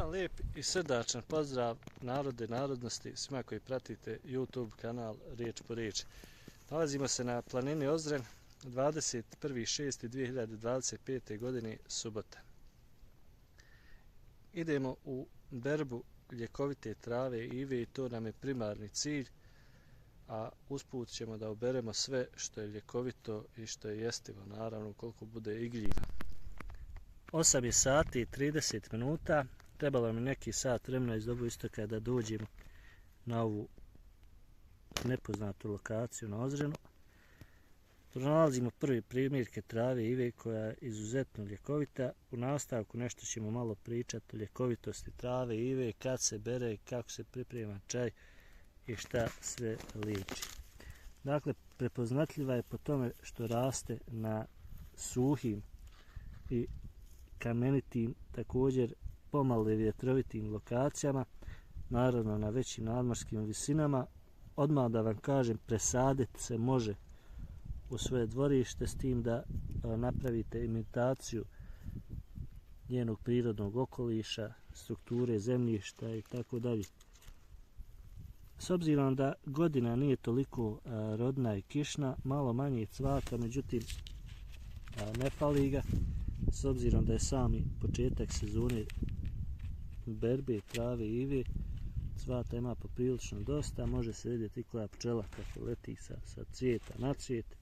Jedan lijep i srdačan pozdrav narode i narodnosti svima koji pratite YouTube kanal Riječ po riječ. Nalazimo se na planini Ozren 21.6.2025. godine subota. Idemo u berbu ljekovite trave i ive i to nam je primarni cilj, a usput ćemo da oberemo sve što je ljekovito i što je jestivo, naravno koliko bude i gljiva. 8 je sati i 30 minuta, trebalo mi neki sat vremena iz dobu istoka da dođemo na ovu nepoznatu lokaciju na Ozrenu. Pronalazimo prvi primjerke trave ive koja je izuzetno ljekovita. U nastavku nešto ćemo malo pričati o ljekovitosti trave ive, kad se bere, kako se priprema čaj i šta sve liječi. Dakle, prepoznatljiva je po tome što raste na suhim i kamenitim, također pomalo vjetrovitim lokacijama, naravno na većim nadmorskim visinama. Odmah da vam kažem, presaditi se može u svoje dvorište s tim da napravite imitaciju njenog prirodnog okoliša, strukture zemljišta i tako dalje. S obzirom da godina nije toliko rodna i kišna, malo manje cvata, međutim ne fali ga. S obzirom da je sami početak sezone berbe, trave i ive, cvata ima poprilično dosta, može se vidjeti koja pčela kako leti sa cvijeta na cvijet.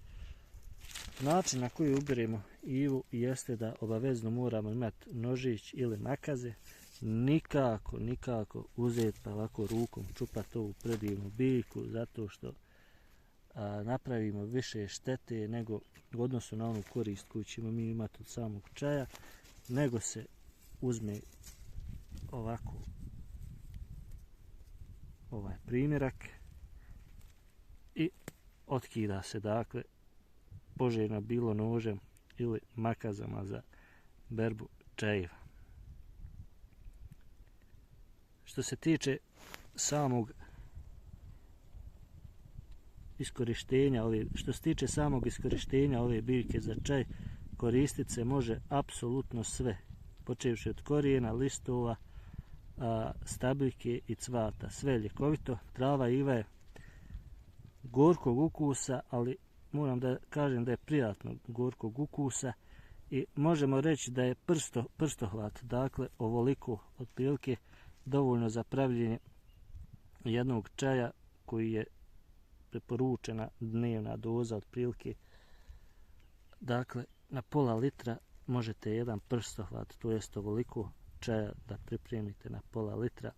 Način na koji uberemo ivu jeste da obavezno moramo imati nožić ili makaze, nikako uzeti pa ovako rukom čupati ovu predivnu biljku, zato što napravimo više štete nego u odnosu na onu korist koju ćemo mi imati od samog čaja, nego se uzme ovako ovaj primjerak i otkida se, dakle, poželjno bilo nožem ili makazama za berbu čajeva. Što se tiče samog iskorištenja ove biljke za čaj, koristiti se može apsolutno sve, počevši od korijena, listova, stabljike i cvata. Sve je ljekovito. Trava iva je gorkog ukusa, ali moram da kažem da je prijatnog gorkog ukusa i možemo reći da je prstohvat, dakle ovoliko otprilike dovoljno za pravljenje jednog čaja koji je preporučena dnevna doza otprilike. Dakle, na pola litra možete jedan prstohvat, to jest ovoliko čaja da pripremite na pola litra.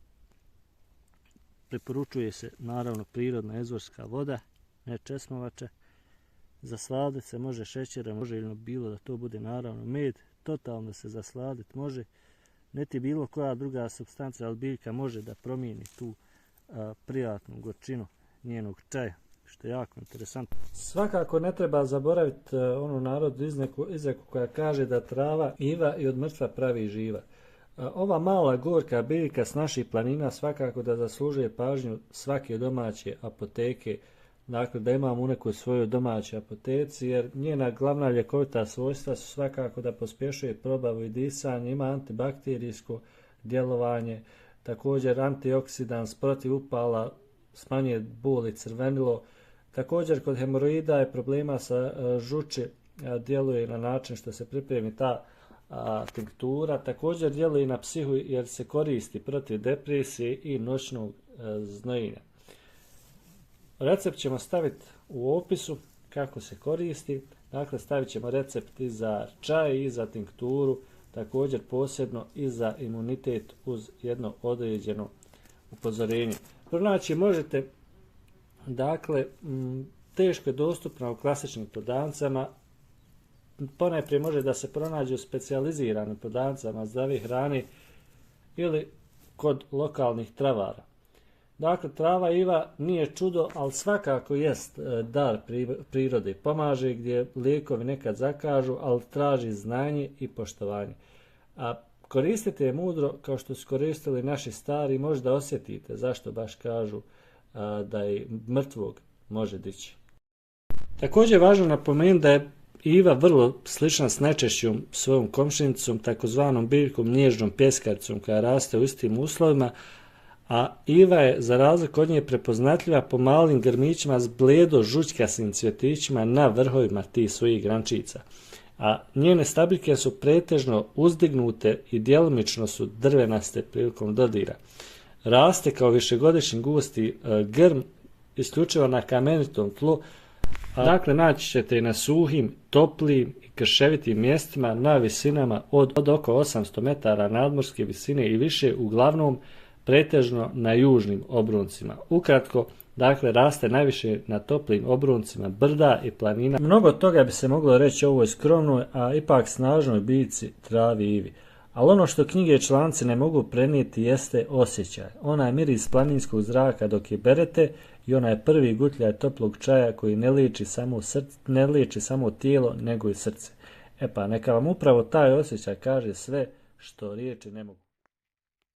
Preporučuje se naravno prirodna izvorska voda, ne česmovača. Zasladiti se može šećerom, može ili bilo da to bude naravno med, totalno se zasladiti može, niti bilo koja druga supstanca, ali biljka može da promijeni tu prijatnu gorčinu njenog čaja, što je jako interesantno. Svakako ne treba zaboraviti onu narodnu izreku koja kaže da trava iva i od mrtva pravi živa. Ova mala gorka biljka s naših planina svakako da zaslužuje pažnju svake domaće apoteke, dakle da imamo u nekoj svojoj domaćoj apoteci, jer njena glavna ljekovita svojstva su svakako da pospješuje probavu i disanje, ima antibakterijsko djelovanje, također antioksidans, protiv upala, smanjuje bol i crvenilo. Također kod hemoroida je problema sa žuči, djeluje na način što se pripremi ta tinktura. Također djeluje na psihu jer se koristi protiv depresije i noćnog znojenja. Recept ćemo staviti u opisu kako se koristi. Dakle, stavit ćemo recept i za čaj i za tinkturu, također posebno i za imunitet uz jedno određeno upozorenje. Pronaći možete, dakle, teško je dostupno u klasičnim prodavnicama. Ponajprije može da se pronađe u specijaliziranim prodavnicama zdrave hrane ili kod lokalnih travara. Dakle, trava iva nije čudo, ali svakako jest dar prirode. Pomaže gdje lijekovi nekad zakažu, ali traži znanje i poštovanje. A koristite je mudro, kao što su koristili naši stari, možda osjetite zašto baš kažu da i mrtvog može dići. Također je važno napomenuti da je Iva vrlo slična s najčešćom svojom komšinicom, takozvanom biljkom nježnom pjeskaricom koja raste u istim uslovima, a Iva je za razliku od nje prepoznatljiva po malim grmićima s bledo žućkastim cvjetićima na vrhovima tih svojih grančica. A njene stabiljke su pretežno uzdignute i djelomično su drvenaste prilikom dodira. Raste kao višegodišnji gusti grm isključivo na kamenitom tlu, dakle naći ćete i na suhim, toplim i krševitim mjestima na visinama od oko 800 metara nadmorske visine i više, uglavnom pretežno na južnim obroncima. Ukratko, dakle, raste najviše na toplim obroncima brda i planina. Mnogo toga bi se moglo reći o ovoj skromnoj, a ipak snažnoj biljci travi Ivi. Ali ono što knjige i članci ne mogu prenijeti jeste osjećaj. Onaj miris planinskog zraka dok je berete i onaj prvi gutljaj toplog čaja koji ne liječi samo tijelo nego i srce. E pa, neka vam upravo taj osjećaj kaže sve što riječi ne mogu.